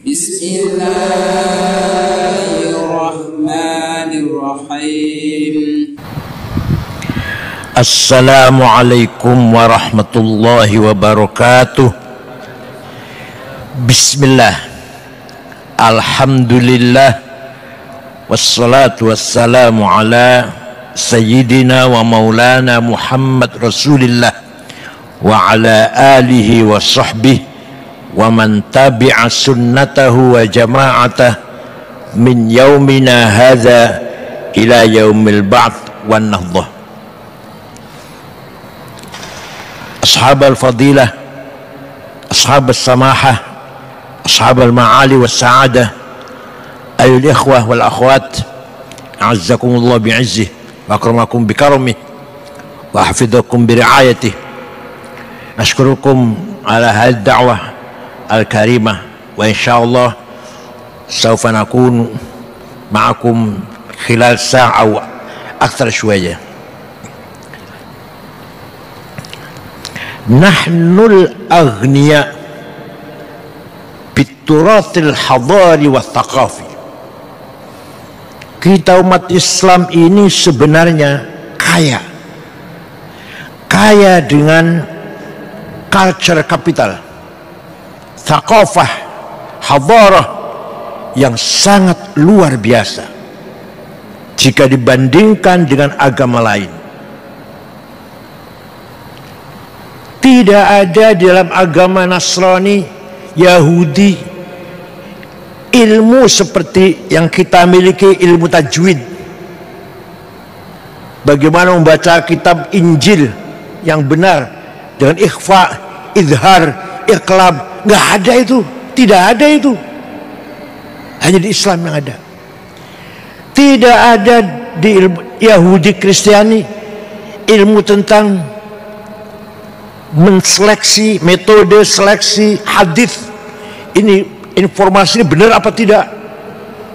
Bismillahirrahmanirrahim. Assalamualaikum warahmatullahi wabarakatuh. Bismillah, alhamdulillah, wassalatu wassalamu ala sayyidina wa maulana Muhammad Rasulillah wa ala alihi wa sahbihi wa man tabi'a sunnatahu wa jama'atah min yaumina hadha ila yaumil ba'th wan nahdah. Ashab al-fadilah, ashab al-samahah, ashab al-ma'ali wa sa'adah, ayul ikhwah wal akhwat, a'azzakumullah bi'izzih wa akramakum bikaramih wa hafidhakum biri'ayatih. Nashkurukum ala hadhihi da'wah al-karimah wa insyaallah sawfa nakun ma'akum khilal sa'a wa akthar shwaya. Nahnul aghniya biturathil hadari wa thaqafi. Kita umat Islam ini sebenarnya kaya dengan culture capital, thaqafah, hadarah yang sangat luar biasa jika dibandingkan dengan agama lain. Tidak ada di dalam agama Nasrani, Yahudi, ilmu seperti yang kita miliki, ilmu tajwid. Bagaimana membaca kitab Injil yang benar dengan ikhfa, izhar, iqlab. Nggak ada itu, tidak ada itu. Hanya di Islam yang ada. Tidak ada di Yahudi, Kristiani ilmu tentang menseleksi, metode seleksi hadis. Ini informasi ini benar apa tidak,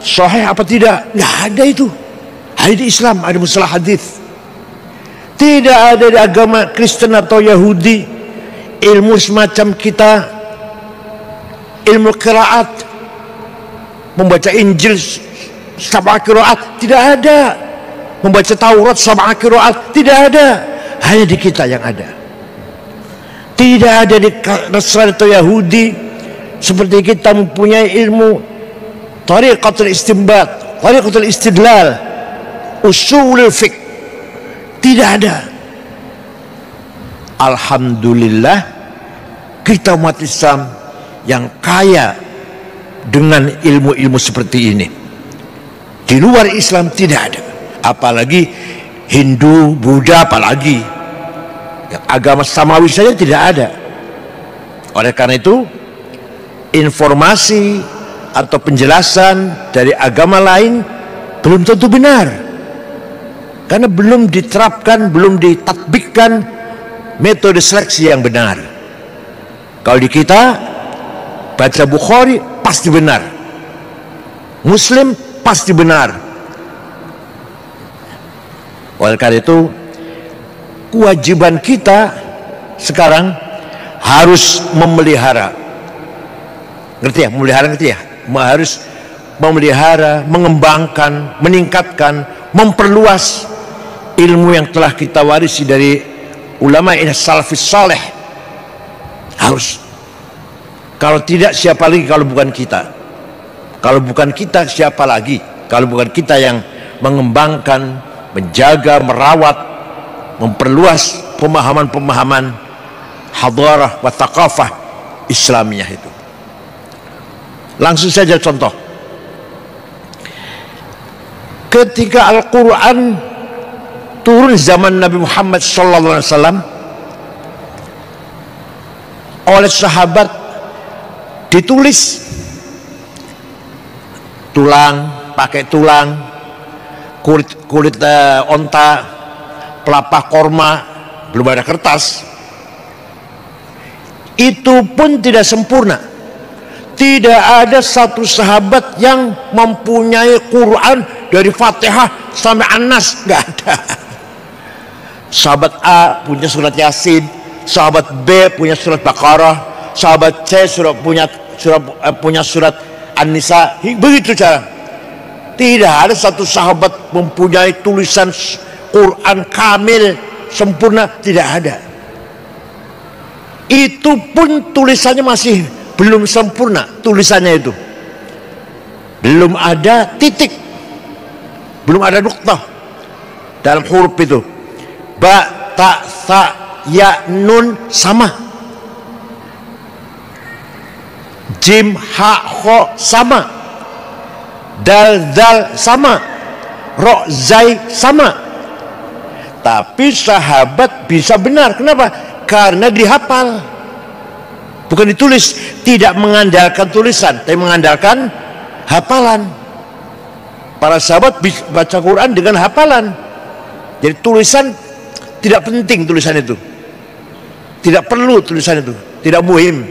sahih apa tidak, nggak ada itu. Hanya di Islam ada mustalah hadis. Tidak ada di agama Kristen atau Yahudi ilmu semacam kita, ilmu qiraat, membaca Injil sab'a qiraat, tidak ada. Membaca Taurat sab'a qiraat, tidak ada. Hanya di kita yang ada. Tidak ada di Nasrani atau Yahudi seperti kita mempunyai ilmu tariqatul istinbat, tariqatul istidlal, usulul fiqh. Tidak ada. Alhamdulillah kita umat Islam yang kaya dengan ilmu-ilmu seperti ini. Di luar Islam tidak ada. Apalagi Hindu, Buddha, apalagi agama samawi saja tidak ada. Oleh karena itu, informasi atau penjelasan dari agama lain belum tentu benar, karena belum diterapkan, belum ditatbikkan metode seleksi yang benar. Kalau di kita baca Bukhari pasti benar, Muslim pasti benar. Oleh karena itu, kewajiban kita sekarang harus memelihara. Ngerti ya? Memelihara, ngerti ya? Harus memelihara, mengembangkan, meningkatkan, memperluas ilmu yang telah kita warisi dari ulama salafus saleh. Harus. Kalau tidak, siapa lagi kalau bukan kita? Kalau bukan kita, siapa lagi? Kalau bukan kita yang mengembangkan, menjaga, merawat, memperluas pemahaman-pemahaman hadarah wa thaqafah Islamiyah itu. Langsung saja contoh. Ketika Al-Quran turun zaman Nabi Muhammad SAW, oleh sahabat ditulis tulang, pakai tulang, kulit onta, pelapah korma, belum ada kertas. Itu pun tidak sempurna. Tidak ada satu sahabat yang mempunyai Quran dari Fatihah sampai An-Nas, nggak ada. Sahabat A punya surat Yasin, sahabat B punya surat Baqarah, sahabat C punya surat An-Nisa, begitu cara. Tidak ada satu sahabat mempunyai tulisan Quran kamil sempurna, tidak ada. Itu pun tulisannya masih belum sempurna, tulisannya itu belum ada titik, belum ada nuktah dalam huruf itu. Ba, ta, sa, ya, nun sama, jim, ha, kho sama, dal, zal sama, ro, zai sama. Tapi sahabat bisa benar. Kenapa? Karena dihafal, bukan ditulis. Tidak mengandalkan tulisan, tapi mengandalkan hafalan. Para sahabat bisa baca Quran dengan hafalan. Jadi tulisan tidak penting, tulisan itu tidak perlu, tulisan itu tidak muhim,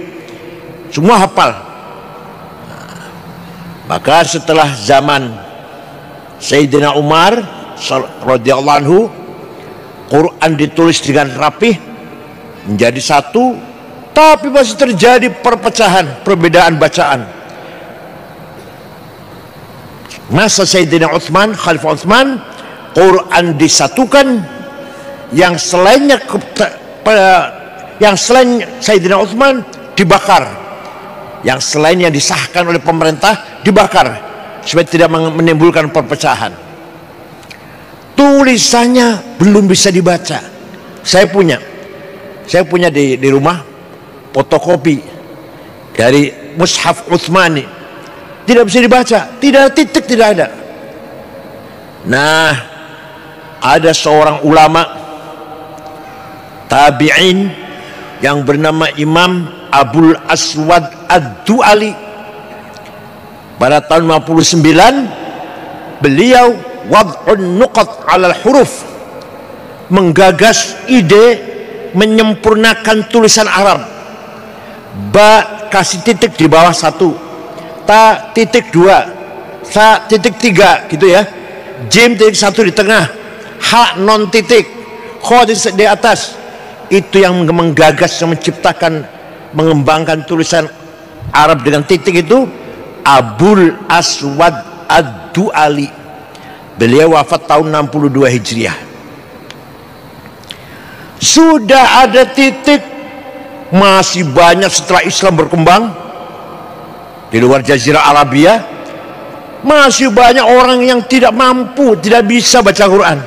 semua hafal. Maka setelah zaman Sayyidina Umar radhiyallahu anhu, Quran ditulis dengan rapih menjadi satu, tapi masih terjadi perpecahan, perbedaan bacaan. Masa Sayyidina Utsman, Khalifah Utsman, Quran disatukan, yang selain Sayyidina Utsman dibakar, yang selain yang disahkan oleh pemerintah dibakar supaya tidak menimbulkan perpecahan. Tulisannya belum bisa dibaca. Saya punya di rumah fotokopi dari Mushaf Utsmani, tidak bisa dibaca, tidak ada titik, tidak ada. Nah, ada seorang ulama tabi'in yang bernama Imam Abul Aswad Ad-Du'ali. Pada tahun 59 beliau wad'un nuqat 'alal huruf, menggagas ide menyempurnakan tulisan Arab. Ba kasih titik di bawah satu, ta titik dua, sa titik tiga, gitu ya. Jim titik satu di tengah, ha non titik, kho di atas. Itu yang menggagas, yang menciptakan, mengembangkan tulisan Arab dengan titik itu Abul Aswad Ad-Du'ali. Beliau wafat tahun 62 Hijriah. Sudah ada titik, masih banyak setelah Islam berkembang di luar Jazirah Arabia, masih banyak orang yang tidak mampu, tidak bisa baca Quran,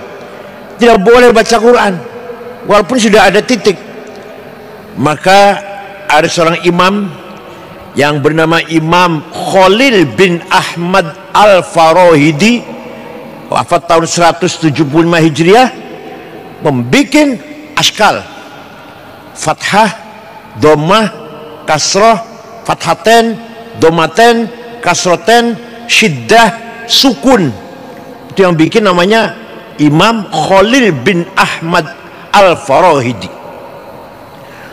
tidak boleh baca Quran walaupun sudah ada titik. Maka ada seorang imam yang bernama Imam Khalil bin Ahmad Al-Farahidi, wafat tahun 175 Hijriah, membikin askal fathah, dhammah, kasrah, fathaten, dhammaten, kasroten, syiddah, sukun. Itu yang bikin namanya Imam Khalil bin Ahmad Al-Farahidi.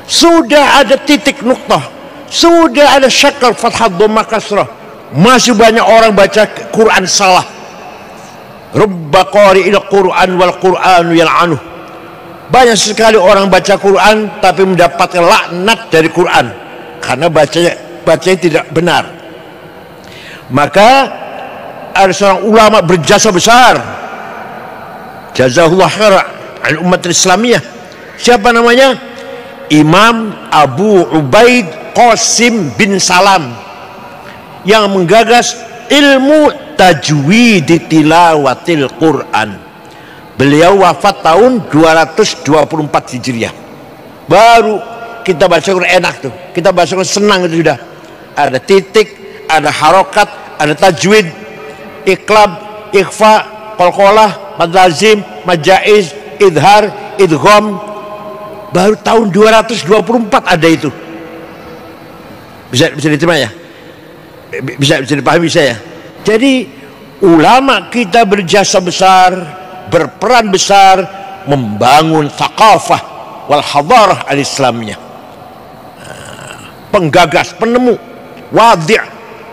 Sudah ada titik nuktah, sudah ada syakal fathah, dhammah, kasrah, masih banyak orang baca Quran salah. Rubba qari'il Quran wal Qur'anu yal'anuh. Banyak sekali orang baca Quran tapi mendapatkan laknat dari Quran karena bacanya tidak benar. Maka ada seorang ulama berjasa besar, jazahullah khairan al umat Islamiyah. Siapa namanya? Imam Abu Ubaid Qasim bin Salam, yang menggagas ilmu tajwid tilawatil Quran. Beliau wafat tahun 224 Hijriah. Baru kita baca Quran enak tuh, kita baca Quran senang itu sudah. Ada titik, ada harokat, ada tajwid, iqlab, ikhfa, qalqalah, mad lazim, mad jaiz, idhar, idgham. Baru tahun 224 ada itu. Bisa diterima ya? Bisa dipahami saya. Jadi ulama kita berjasa besar, berperan besar membangun thaqafah wal hadarah al-islamiyah. Penggagas, penemu, wadih,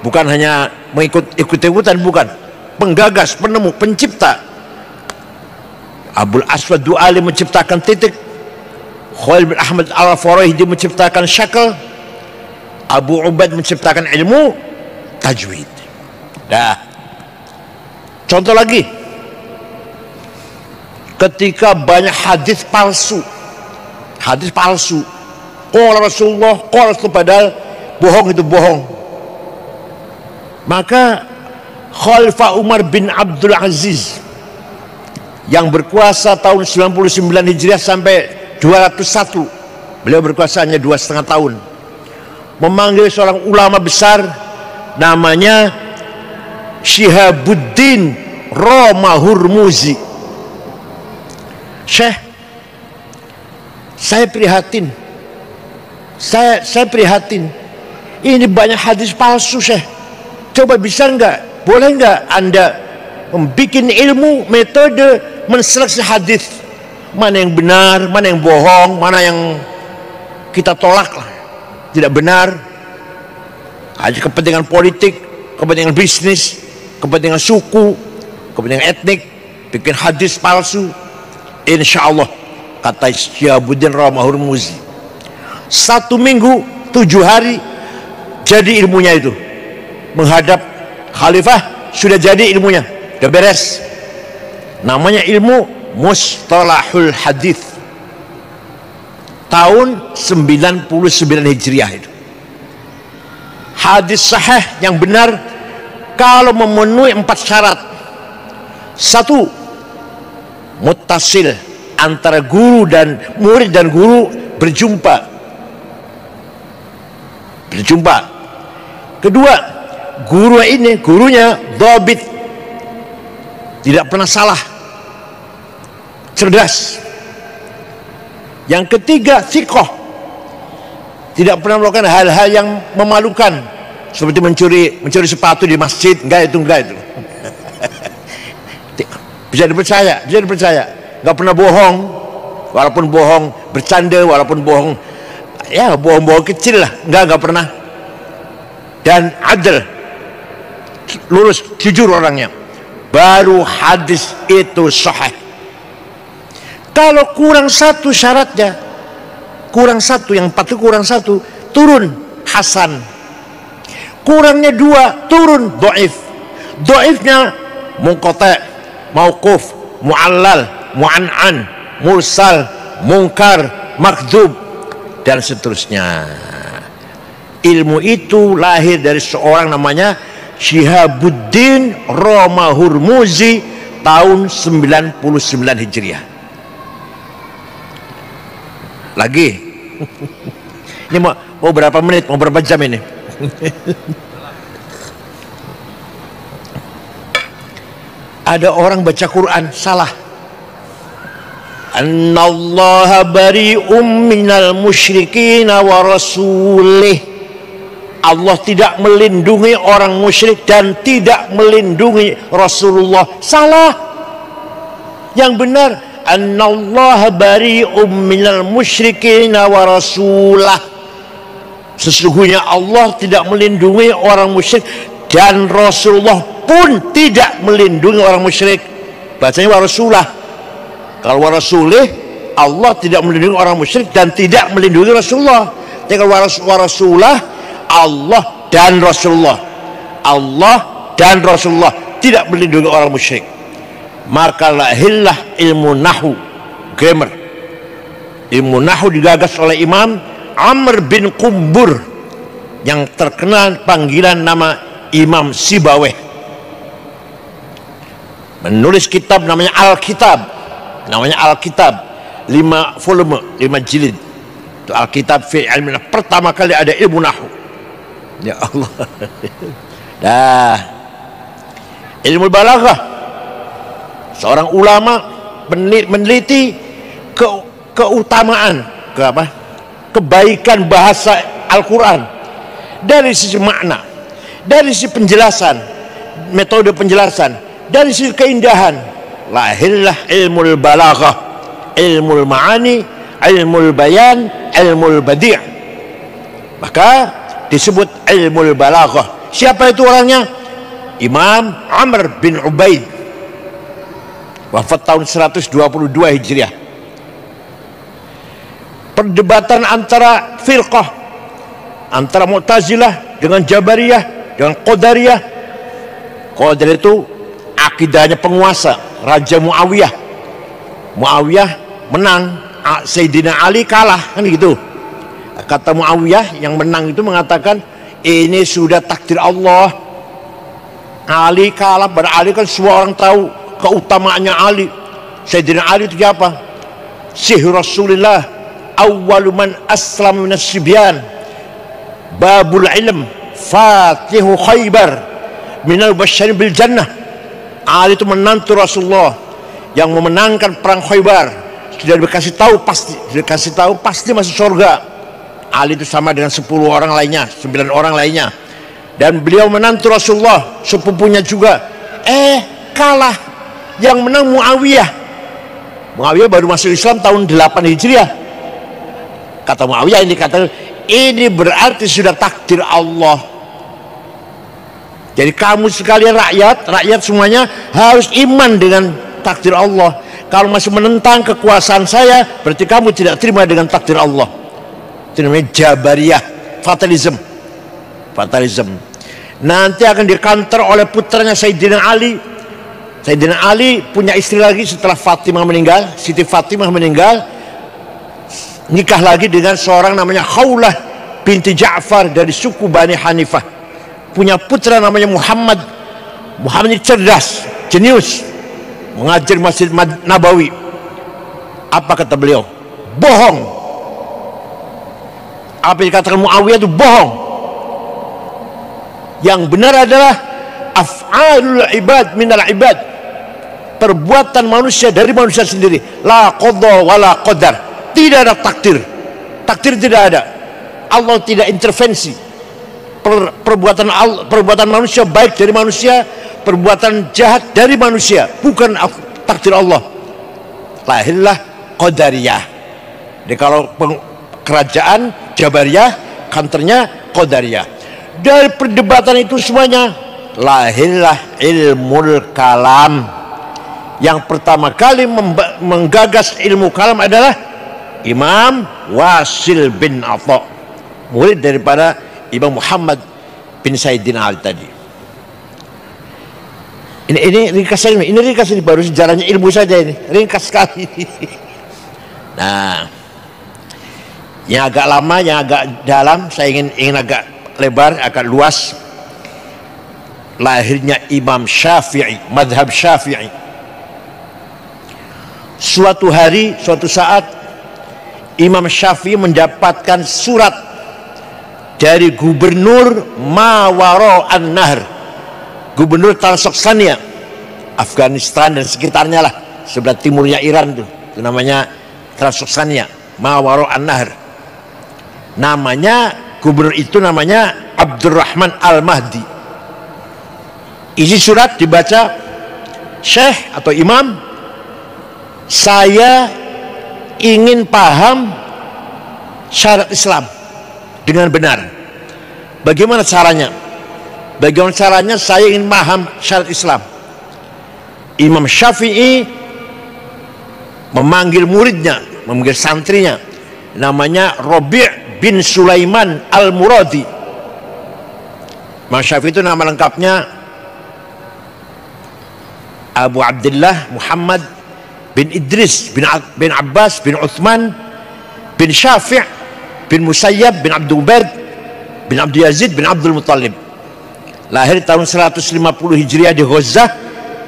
bukan hanya ikut-ikutan, bukan. Penggagas, penemu, pencipta. Abul Aswad Du'ali menciptakan titik, Khalil bin Ahmad Al-Farahidi menciptakan syakal, Abu Ubaid menciptakan ilmu tajwid. Dah. Contoh lagi, ketika banyak hadis palsu, qala Rasulullah, qala Rasul, padahal bohong itu bohong, maka Khalifah Umar bin Abdul Aziz yang berkuasa tahun 99 Hijriah sampai 201, beliau berkuasa hanya 2,5 tahun, memanggil seorang ulama besar namanya Syihabuddin Roma Hurmuzi. Syekh, saya prihatin, saya prihatin, ini banyak hadis palsu Syekh. Coba bisa enggak, boleh enggak Anda membuat ilmu, metode menseleksi hadis, mana yang benar, mana yang bohong, mana yang kita tolak lah, tidak benar, ada kepentingan politik, kepentingan bisnis, kepentingan suku, kepentingan etnik, bikin hadis palsu. Insya Allah, kata Syihabuddin Roma Hurmuzi, 1 minggu 7 hari jadi ilmunya itu. Menghadap khalifah sudah jadi ilmunya, sudah beres. Namanya ilmu Mustalahul Hadis, tahun 99 Hijriah itu. Hadis sahih yang benar kalau memenuhi 4 syarat. 1, muttasil, antara guru dan murid dan guru berjumpa. Kedua, gurunya dhabit, tidak pernah salah, cerdas. Yang ketiga, thiqah, tidak pernah melakukan hal-hal yang memalukan seperti mencuri sepatu di masjid. Enggak itu. Bisa dipercaya, nggak pernah bohong, walaupun bohong bercanda, walaupun bohong, ya bohong kecil lah, nggak pernah. Dan adil, lurus, jujur orangnya, baru hadis itu sahih. Kalau kurang 1 syaratnya, yang 4 itu kurang 1, turun hasan. Kurangnya 2, turun dhaif. Dhaifnya munqati', mauquf, mu'allal, mu'an'an, mursal, munkar, makdzub, dan seterusnya. Ilmu itu lahir dari seorang namanya Syihabuddin Roma Hurmuzi tahun 99 Hijriah. Lagi ini mau berapa menit, mau berapa jam ini? Ada orang baca Quran salah. Annallaha bari'um minal musyrikin wa rasulih. Allah tidak melindungi orang musyrik dan tidak melindungi Rasulullah. Salah. Yang benar, annallaha bari'um minal musyrikin wa rasulah. Sesungguhnya Allah tidak melindungi orang musyrik dan Rasulullah pun tidak melindungi orang musyrik. Bacanya wa rasulah. Kalau wa rasulih, Allah tidak melindungi orang musyrik dan tidak melindungi Rasulullah. Jadi kalau wa rasulah, Allah dan Rasulullah. Allah dan Rasulullah tidak melindungi orang musyrik. Maka lahirlah ilmu nahwu, grammar. Ilmu nahwu digagas oleh Imam Amr bin Qumbur yang terkenal panggilan nama Imam Sibaweh. Menulis kitab namanya Alkitab. 5 volume, 5 jilid. Itu Alkitab fi ilmi. Pertama kali ada ilmu nahwu. Ya Allah. Dah. Ilmu balaghah. Seorang ulama meneliti keutamaan, kebaikan bahasa Al-Quran dari sisi makna, dari sisi penjelasan, metode penjelasan, dari sisi keindahan. Lahirlah ilmu balaghah, ilmu ma'ani, ilmu bayan, ilmu badi'. Maka disebut ilmu balaghah. Siapa itu orangnya? Imam Amr bin Ubaid, wafat tahun 122 Hijriah. Perdebatan antara firqah, antara Mu'tazilah dengan Jabariyah dengan Qadariyah. Qadariyah itu akidahnya penguasa, Raja Muawiyah. Muawiyah menang, Sayyidina Ali kalah, kan gitu. Kata Muawiyah yang menang itu mengatakan, ini sudah takdir Allah. Ali kalah, berarti kan semua orang tahu keutamaannya Ali. Sayyidina Ali itu siapa? Sihir Rasulullah, awwalu man aslama minas sibyan, babul ilm, fatihu Khaybar, minal basyarin bil jannah. Ali itu menantu Rasulullah yang memenangkan perang Khaybar. Sudah dikasih tahu pasti masuk surga. Ali itu sama dengan 10 orang lainnya, 9 orang lainnya. Dan beliau menantu Rasulullah, sepupunya juga. Kalah. Yang menang Muawiyah. Muawiyah baru masuk Islam tahun 8 Hijriah. Kata Muawiyah ini berarti sudah takdir Allah. Jadi kamu sekalian rakyat semuanya harus iman dengan takdir Allah. Kalau masih menentang kekuasaan saya, berarti kamu tidak terima dengan takdir Allah. Itu namanya Jabariyah, fatalism. Nanti akan dikantor oleh putranya Sayyidina Ali. Sayyidina Ali punya istri lagi setelah Fatimah meninggal. Siti Fatimah meninggal, nikah lagi dengan seorang namanya Khawlah binti Ja'far dari suku Bani Hanifah. Punya putra namanya Muhammad. Muhammad ini cerdas, jenius, mengajar Masjid Nabawi. Apa kata beliau? Bohong. Apa yang dikatakan Muawiyah itu bohong. Yang benar adalah af'alul ibad minal ibad, perbuatan manusia dari manusia sendiri. La qadha wala qadar. Tidak ada takdir tidak ada. Allah tidak intervensi. Perbuatan manusia baik dari manusia, perbuatan jahat dari manusia, bukan takdir Allah. Lahirlah Qadariyah. Jadi kalau kerajaan Jabariyah, kantornya Qadariyah. Dari perdebatan itu semuanya lahirlah ilmu kalam. Yang pertama kali menggagas ilmu kalam adalah Imam Wasil bin Atha, murid daripada Imam Muhammad bin Sayyidina Ali tadi. Ini ringkas ini baru sejarahnya ilmu saja, ini ringkas sekali. Nah, yang agak lama, yang agak dalam, saya ingin agak lebar, agak luas. Lahirnya Imam Syafi'i, madhab Syafi'i. Suatu hari, suatu saat, Imam Syafi'i mendapatkan surat dari gubernur Mawaro An-Nahr, gubernur Transoksania, Afghanistan dan sekitarnya lah, sebelah timurnya Iran itu namanya Transoksania, Mawaro An-Nahr. Namanya gubernur itu namanya Abdurrahman Al-Mahdi. Isi surat dibaca, Syekh atau Imam, saya ingin paham syariat Islam dengan benar. Bagaimana caranya? Saya ingin paham syariat Islam. Imam Syafi'i memanggil muridnya, memanggil santrinya, namanya Rabi' bin Sulaiman Al-Muradi. Imam Syafi'i itu nama lengkapnya Abu Abdullah Muhammad bin Idris bin Abbas bin Uthman bin Syafi' bin Musayyab bin Abdul Ubaid bin Abdul Yazid bin Abdul Muttalib. Lahir tahun 150 Hijriah di Gaza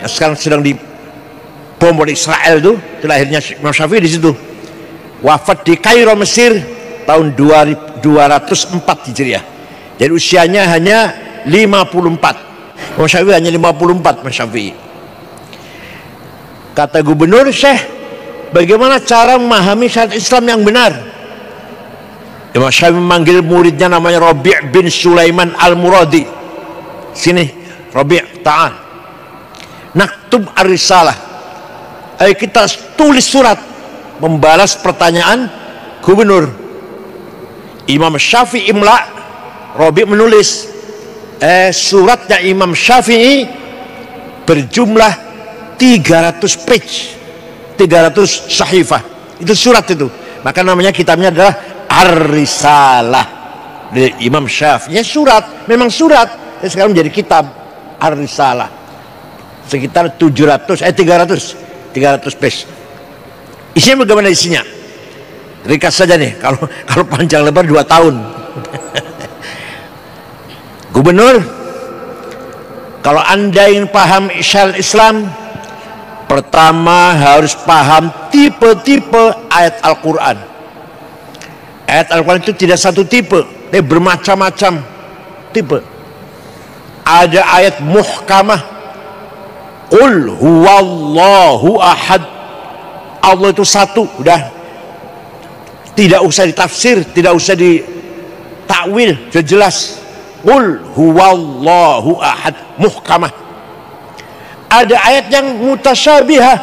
yang sekarang sedang dibom oleh Israel itu lahirnya Imam Syafi'i di situ. Wafat di Kairo, Mesir tahun 204 Hijriah. Jadi usianya hanya 54. Imam Syafi'i hanya 54. Imam Syafi'i. Kata gubernur, Syekh, bagaimana cara memahami syariat Islam yang benar? Imam Syafi'i memanggil muridnya namanya Rabi' bin Sulaiman Al-Muradi. Sini, Rabi', ta'al. Naktub ar-risalah. Ayo kita tulis surat membalas pertanyaan gubernur. Imam Syafi'i imla, Rabi' menulis. Suratnya Imam Syafi'i berjumlah 300 page, 300 sahifah. Itu surat itu. Maka namanya kitabnya adalah Ar-Risalah dari Imam Syafi'i. Ya surat, memang surat. Sekarang menjadi kitab Ar-Risalah. Sekitar 300 page. Isinya bagaimana isinya? Ringkas saja nih, kalau panjang lebar 2 tahun. Gubernur, kalau Anda ingin paham syariat Islam, pertama harus paham tipe-tipe ayat Al-Quran. Ayat Al-Quran itu tidak satu tipe, tapi bermacam-macam tipe. Ada ayat muhkamah, Qul huwallahu ahad. Allah itu satu, udah. Tidak usah ditafsir, tidak usah ditakwil, sudah jelas. Qul huwallahu ahad, muhkamah. Ada ayat yang mutasyabihah,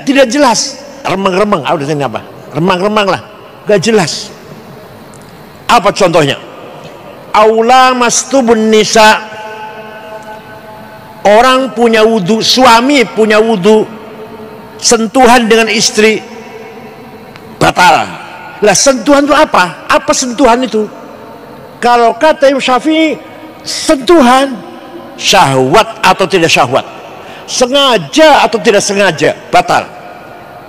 tidak jelas, remang-remang. Udah sini apa? Remang-remang lah, gak jelas. Apa contohnya? Aula mastubun nisa. Orang punya wudu, suami punya wudu, sentuhan dengan istri batal. Lah sentuhan itu apa? Apa sentuhan itu? Kalau kata Imam Syafi'i, sentuhan syahwat atau tidak syahwat, sengaja atau tidak sengaja, batal.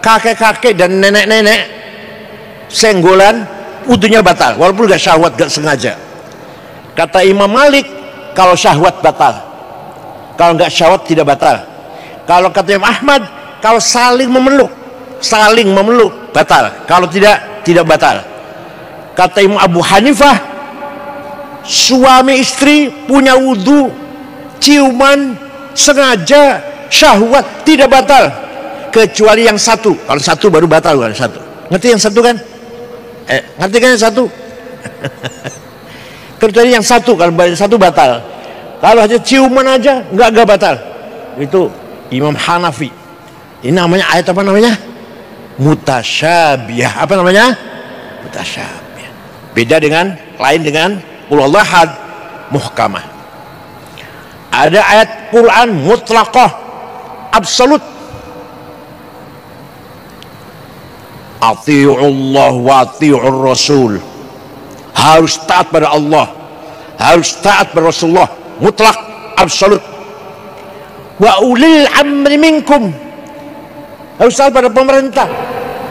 Kakek-kakek dan nenek-nenek senggolan, wudunya batal walaupun gak syahwat, gak sengaja. Kata Imam Malik, kalau syahwat batal, kalau nggak syahwat tidak batal. Kalau kata Imam Ahmad, kalau saling memeluk batal. Kalau tidak batal. Kata Imam Abu Hanifah, suami istri punya wudu, ciuman sengaja syahwat tidak batal, kecuali yang satu. Kalau satu baru batal, kan satu. Ngerti yang satu kan? Ngerti kan yang satu? Kecuali yang satu, kalau satu batal. Kalau aja ciuman aja nggak batal. Itu Imam Hanafi. Ini namanya ayat apa namanya? Mutasyabihah. Apa namanya? Mutasyabihah. Beda dengan lain dengan qul huwallahu ahad, muhkamah. Ada ayat Quran mutlaqah, absolut. Ati'ullah wa ati'ur rasul. Harus taat pada Allah, harus taat pada Rasulullah. Mutlak, absolut. Wa ulil amri minkum, harus taat pada pemerintah.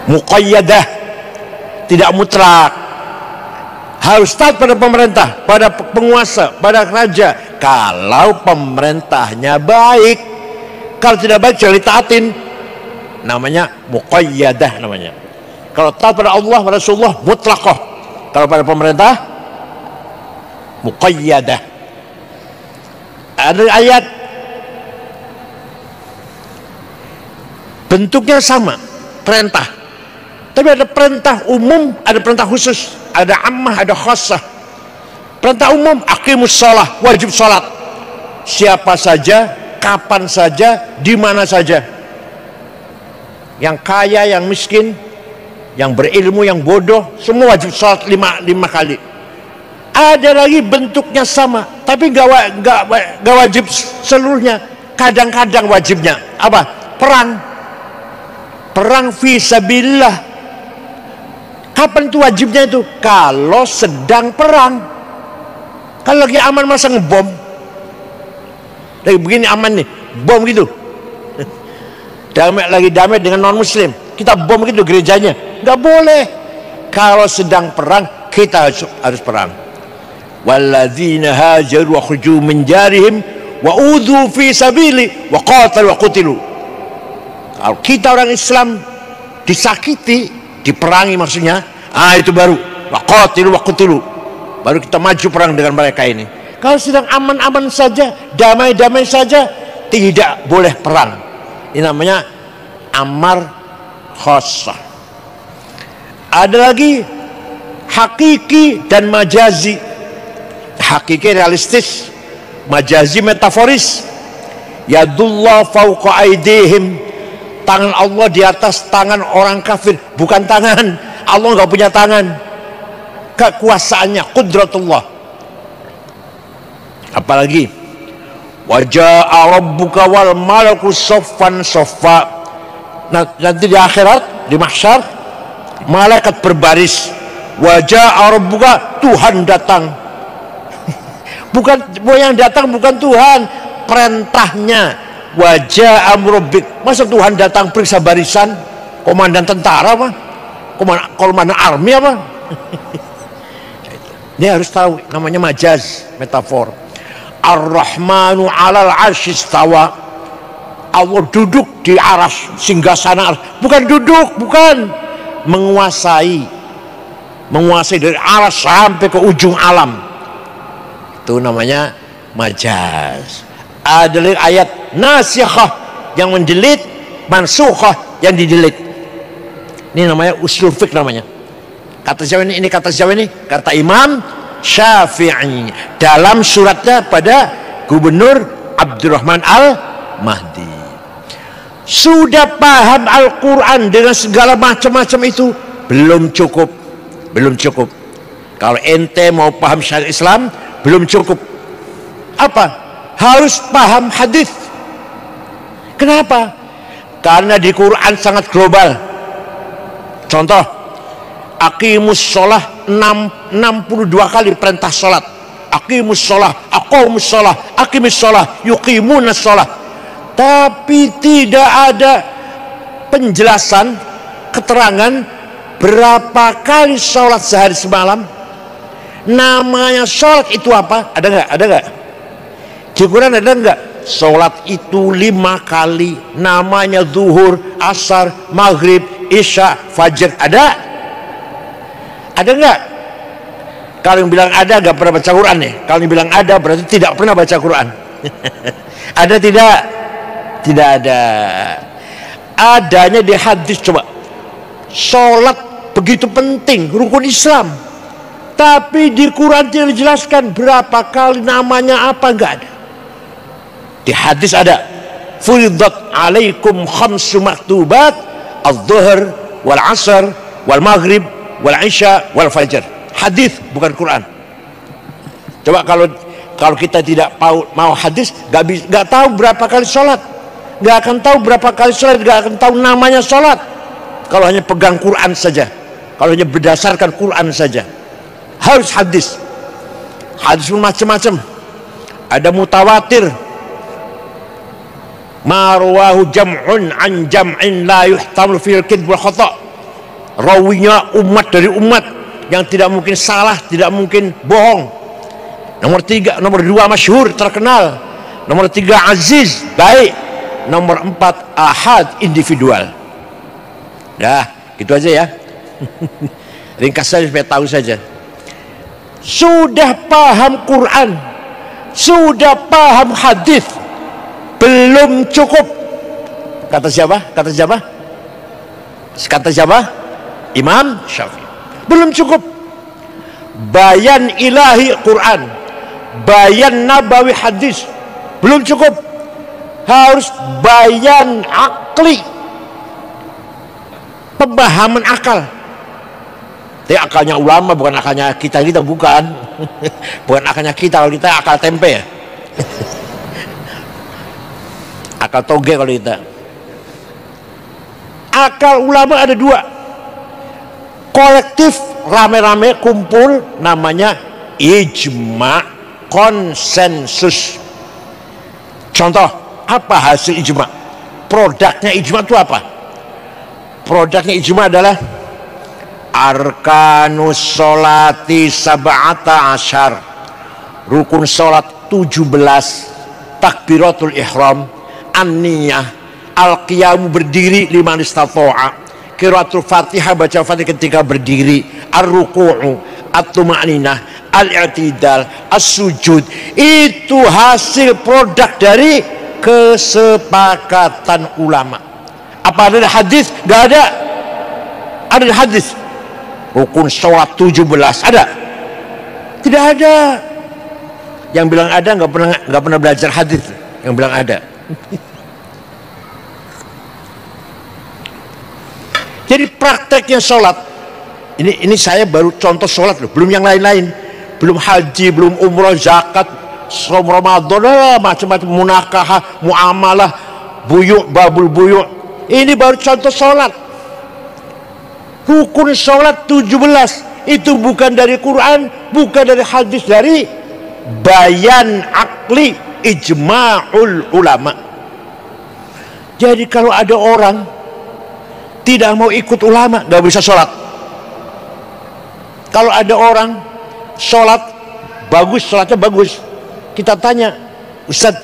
Muqayyadah, tidak mutlak. Harus taat pada pemerintah, pada penguasa, pada raja, kalau pemerintahnya baik. Kalau tidak baik jangan ditaatin. Namanya muqayyadah namanya. Kalau taat pada Allah, pada Rasulullah, mutlaqah. Kalau pada pemerintah, muqayyadah. Ada ayat bentuknya sama, perintah, tapi ada perintah umum, ada perintah khusus, ada ammah, ada khassah. Perintah umum, aqimus shalah, wajib salat. Siapa saja, kapan saja, di mana saja. Yang kaya, yang miskin, yang berilmu, yang bodoh, semua wajib salat lima kali. Ada lagi bentuknya sama, tapi gak wajib seluruhnya. Kadang-kadang wajibnya apa? Perang fi sabilillah. Kapan itu wajibnya itu? Kalau sedang perang. Kalau lagi aman masa ngebom? Lagi begini aman nih, bom gitu. Lagi damai dengan non muslim, kita bom gitu gerejanya. Gak boleh. Kalau sedang perang, kita harus perang. Walladzina hajaru wa khuju min jarihim wa udhu fi sabili wa qatalu wa qutilu. Kalau kita orang Islam disakiti, diperangi maksudnya, itu baru wa qatilu wa qutilu, baru kita maju perang dengan mereka ini. Kalau sedang aman-aman saja, damai-damai saja, tidak boleh perang. Ini namanya amar khassah. Ada lagi hakiki dan majazi. Hakiki realistis, majazi metaforis. Yadullah fauqa aidihim, tangan Allah di atas tangan orang kafir. Bukan tangan Allah, nggak punya tangan. Kekuasaannya qudratullah. Apalagi waja'a rabbuka wal malaku soffan soffa. Nanti di akhirat, di mahsyar, malaikat berbaris. Waja'a rabbuka, Tuhan datang. Bukan yang datang bukan Tuhan, perintahnya. Wajah amrobik. Masa Tuhan datang periksa barisan? Komandan tentara apa? Komandan army apa? Dia harus tahu, namanya majaz, metafor. Ar-Rahmanu 'alal 'arsy istawa. Allah duduk di aras singgasana. Bukan duduk, bukan menguasai dari aras sampai ke ujung alam. Itu namanya majaz. Ada ayat nasikhah yang mendelit, mansukhah yang didelit. Ini namanya usul fiqh namanya. Kata siapa ini? Ini kata siapa ini? Kata Imam Syafi'i dalam suratnya pada Gubernur Abdurrahman Al-Mahdi. Sudah paham Al-Quran dengan segala macam-macam itu belum cukup. Kalau ente mau paham syariat Islam belum cukup. Apa? Harus paham hadis. Kenapa? Karena di Quran sangat global. Contoh, aqimus sholah 62 kali perintah sholat. Aqimus sholah, aqamus sholah, aqimus sholah, yuqimunas sholah. Tapi tidak ada penjelasan, keterangan berapa kali sholat sehari semalam. Namanya sholat itu apa? Ada nggak? Ada nggak? Di Quran ada nggak? Sholat itu 5 kali. Namanya zuhur, asar, maghrib, isya, fajar. Ada? Ada nggak? Kalau yang bilang ada nggak pernah baca Quran nih. Kalau yang bilang ada berarti tidak pernah baca Quran. Ada tidak? Tidak ada. Adanya di hadis. Coba, sholat begitu penting, rukun Islam. Tapi di Quran tidak dijelaskan berapa kali, namanya apa, enggak ada. Di hadis ada, furidat alaikum khamsu maktubat, az-zuhr wal asr wal maghrib wal isya wal fajr. Hadis bukan Quran. Coba kalau kita tidak mau hadis, nggak tahu berapa kali sholat, nggak akan tahu berapa kali sholat, nggak akan tahu namanya sholat. Kalau hanya pegang Quran saja, kalau hanya berdasarkan Quran saja. Harus hadis. Hadis pun macam-macam. Ada mutawatir. Marwahu jam'un an jam'in la yuhtamil fil kidb wal khata'. Rawinya umat dari umat yang tidak mungkin salah, tidak mungkin bohong. Nomor 2 masyhur, terkenal. Nomor 3 aziz, baik. Nomor 4 ahad, individual. Ya, gitu aja ya. Ringkas saja supaya tahu saja. Sudah paham Quran, sudah paham hadis, belum cukup. Kata siapa? Kata siapa? Imam Syafi'i. Belum cukup. Bayan ilahi Quran, bayan nabawi hadis, belum cukup. Harus bayan akli, pemahaman akal. Tapi akalnya ulama, bukan akalnya kita bukan. Bukan akalnya kita, kalau kita akal tempe ya. Akal toge kalau kita. Akal ulama ada 2. Kolektif, rame-rame kumpul, namanya ijma, konsensus. Contoh, apa hasil ijma? Produknya ijma itu apa? Produknya ijma adalah arkanus sholati sab'ata asyar, rukun sholat 17, takbiratul ihram, an-niyah, al-qiyamu berdiri liman istata'a, qiraatul fatihah, baca fatihah ketika berdiri, ar-ruku'u, at-tuma'ninah, al-i'tidal, as-sujud. Itu hasil produk dari kesepakatan ulama. Apa ada hadis? Gak ada. Ada hadis rukun sholat 17, ada? Tidak ada. Yang bilang ada nggak pernah belajar hadis. Yang bilang ada. Jadi prakteknya sholat ini saya baru contoh sholat loh, belum yang lain-lain, belum haji, belum umroh, zakat, som Ramadan, macam-macam, munakahah, muamalah, buyuk, babul buyuk. Ini baru contoh sholat. Rukun sholat 17 itu bukan dari Quran, bukan dari hadis, dari bayan akli, ijma'ul ulama. Jadi kalau ada orang tidak mau ikut ulama, nggak bisa sholat. Kalau ada orang sholat bagus, sholatnya bagus, kita tanya, Ustaz,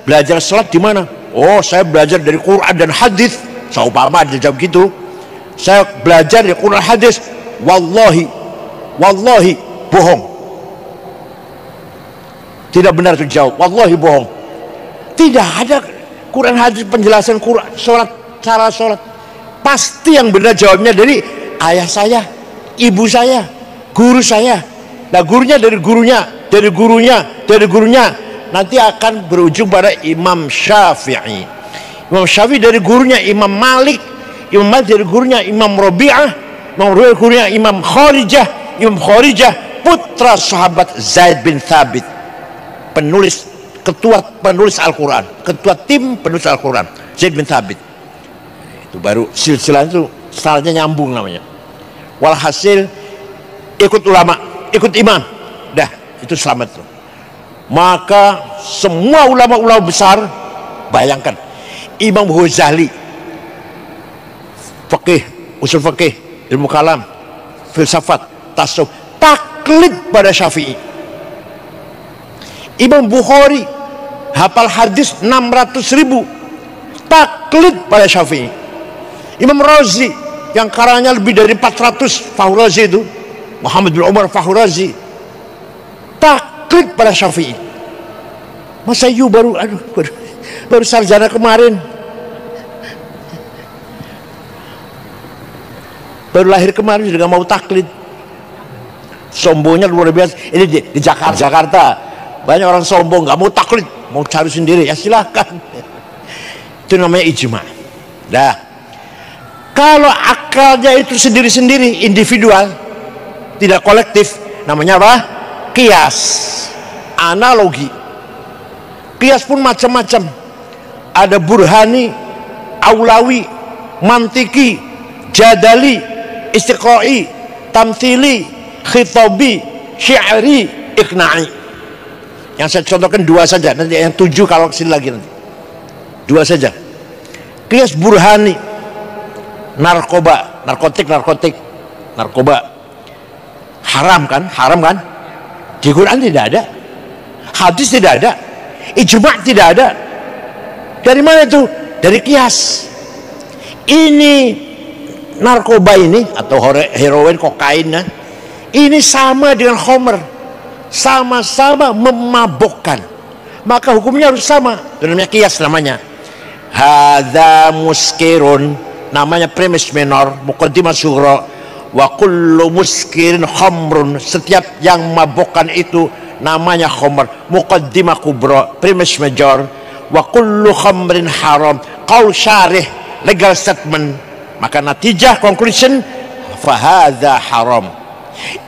belajar sholat di mana? Oh, saya belajar dari Quran dan hadis. Seumpama dia jawab gitu, saya belajar dari Quran hadis. Wallahi bohong. Tidak benar itu jawab. Wallahi bohong. Tidak ada Quran hadis penjelasan Quran sholat, cara sholat. Pasti yang benar jawabnya dari ayah saya, ibu saya, guru saya. Nah, gurunya dari gurunya, dari gurunya, dari gurunya. Nanti akan berujung pada Imam Syafi'i. Imam Syafi'i dari gurunya Imam Malik. Imam Malik dari gurunya Imam Rabi'ah. Imam Rabi'ah dari gurunya Imam Kharijah. Imam Kharijah putra sahabat Zaid bin Thabit, ketua penulis Al-Quran, ketua tim penulis Al-Quran, Zaid bin Thabit. Itu baru silsilah itu salahnya nyambung namanya. Walhasil ikut ulama, ikut imam, dah itu selamat tuh. Maka semua ulama-ulama besar, bayangkan Imam Ghazali, fikih, usul fikih, ilmu kalam, filsafat, tasawuf, taklid pada Syafi'i. Imam Bukhari hafal hadis 600.000, taklid pada Syafi'i. Imam Razi yang karanya lebih dari 400, Fahru Razi itu, Muhammad bin Umar Fahru Razi, taklid pada Syafi'i. Masa you baru sarjana kemarin, baru lahir kemarin sudah gak mau taklid. Sombongnya luar biasa. Ini di Jakarta banyak orang sombong, gak mau taklid, mau cari sendiri. Ya silahkan. Itu namanya ijma. Dah, kalau akalnya itu sendiri-sendiri, individual, tidak kolektif, namanya apa? Qiyas, analogi. Qiyas pun macam-macam. Ada burhani, aulawi, mantiki, jadali, istiqra'i, tamthili, khitabi, syi'ri, iqna'i. Yang saya contohkan 2 saja, nanti yang 7 kalau kesini lagi nanti. 2 saja. Qiyas burhani, narkoba, narkoba. Haram kan? Di Quran tidak ada, hadis tidak ada, ijma' tidak ada. Dari mana itu? Dari qiyas. Ini narkoba ini atau heroin, kokain, ini sama dengan khamr, sama-sama memabukkan, maka hukumnya harus sama. Itu namanya qiyas namanya. Hadza muskirun, namanya premis minor, muqaddimah sughra. Wa kullu muskirin khamrun, setiap yang memabukkan itu namanya khamr, muqaddimah kubra, premis major. Wa kullu khamrin haram, qaul syarih, legal statement. Maka natijah, conclusion, fahadha haram.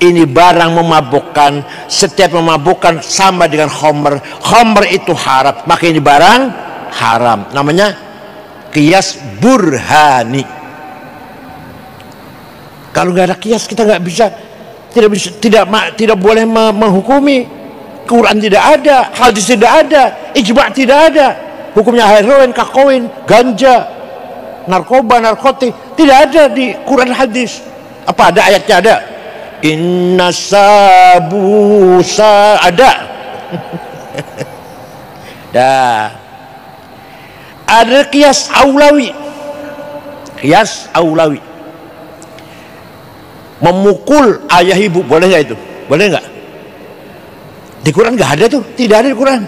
Ini barang memabukkan, setiap memabukkan sama dengan khamr. Khamr itu haram, maka ini barang haram. Namanya qiyas burhani. Kalau nggak ada qiyas, kita nggak bisa, tidak boleh menghukumi. Quran tidak ada, hadis tidak ada, ijma' tidak ada. Hukumnya heroin, kokain, ganja, narkoba, narkotik tidak ada di Quran hadis. Apa ada ayatnya? Ada. Inna sabusa ada. Dah. Ada qiyas aulawi. Qiyas aulawi. Memukul ayah ibu, boleh nggak itu? Boleh nggak? Di Quran nggak ada tuh, tidak ada di Quran.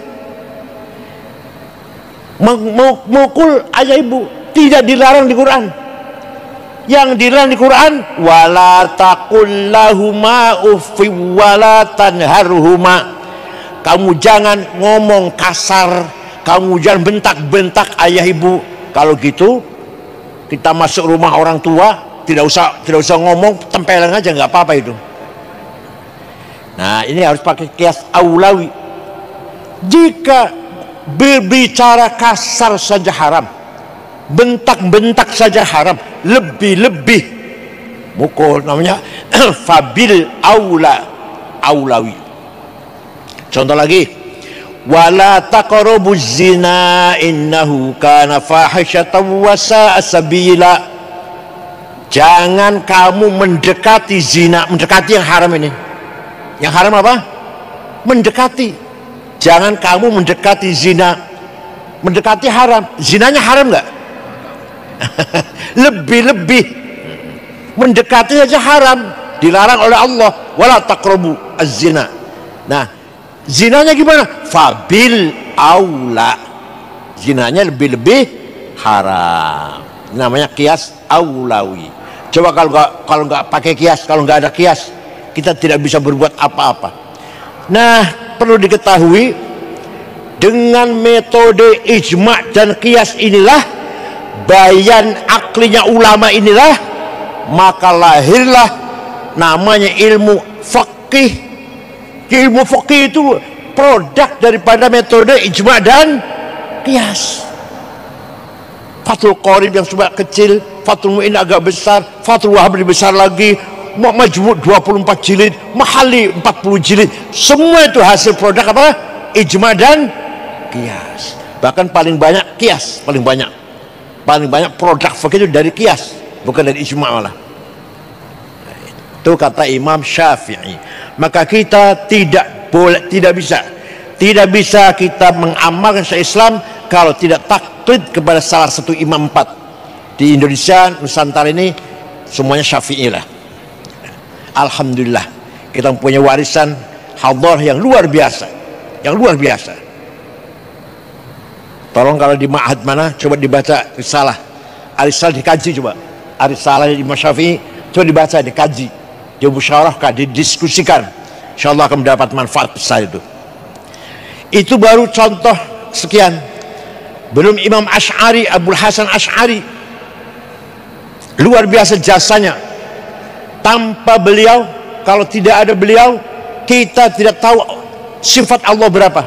Memukul ayah ibu tidak dilarang di Quran. Yang dilarang di Quran, wala taqul lahuma uffi wala tanharhuma. Kamu jangan ngomong kasar, kamu jangan bentak-bentak ayah ibu. Kalau gitu kita masuk rumah orang tua, tidak usah ngomong, tempelan aja, nggak apa-apa itu. Nah, ini harus pakai qiyas aulawi. Jika berbicara kasar saja haram, bentak-bentak saja haram, lebih-lebih mukul, namanya fabil aulawi. Contoh lagi, wala taqrabuz zina innahu kana fahishatan wa sa'a sabila. Jangan kamu mendekati zina, mendekati yang haram ini. Yang haram apa? Mendekati. Jangan kamu mendekati zina. Mendekati haram. Zinanya haram nggak? Lebih-lebih. Mendekati saja haram, dilarang oleh Allah. Wala taqrabu az-zina. Nah, zinanya gimana? Fabil aula. Zinanya lebih-lebih haram. Namanya kias aulawi. Coba kalau nggak pakai kias, kalau nggak ada kias, kita tidak bisa berbuat apa-apa. Nah, perlu diketahui, dengan metode ijma' dan kias inilah, bayan aklinya ulama inilah, maka lahirlah namanya ilmu fikih. Ilmu fikih itu produk daripada metode ijma' dan kias. Fathul Qorib yang cuma kecil, Fathul Mu'in agak besar, Fathul Wahhab lebih besar lagi, Majmu' 24 jilid, Mahali 40 jilid. Semua itu hasil produk apa? Ijma' dan kias. Bahkan paling banyak kias, paling banyak produk fikih itu dari kias, bukan dari ijma' malah. Itu kata Imam Syafi'i. Maka kita tidak bisa kita mengamalkan syariat Islam kalau tidak taklid kepada salah satu imam 4. Di Indonesia, Nusantara ini semuanya Syafi'i lah. Alhamdulillah, kita mempunyai warisan hadhar yang luar biasa, Tolong kalau di ma'had mana, coba dibaca risalah. Risalah dikaji coba. Risalah di Imam Syafi'i coba dibaca, dikaji, dimusyawarahkan, didiskusikan. Insyaallah akan mendapat manfaat besar itu. Itu baru contoh sekian. Belum Imam Asy'ari, Abul Hasan Asy'ari, luar biasa jasanya. Tanpa beliau, kalau tidak ada beliau, kita tidak tahu sifat Allah berapa.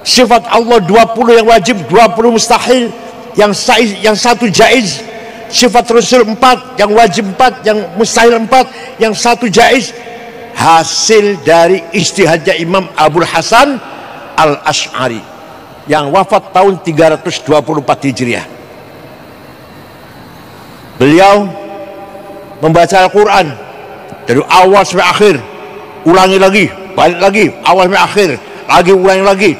Sifat Allah 20 yang wajib, 20 mustahil, yang satu jaiz. Sifat Rasul 4, yang wajib 4, yang mustahil 4, yang satu jaiz. Hasil dari ijtihadnya Imam Abul Hasan Al-Asy'ari yang wafat tahun 324 Hijriah. Beliau membaca Al-Quran dari awal sampai akhir, ulangi lagi, balik lagi, awal sampai akhir, lagi ulangi lagi,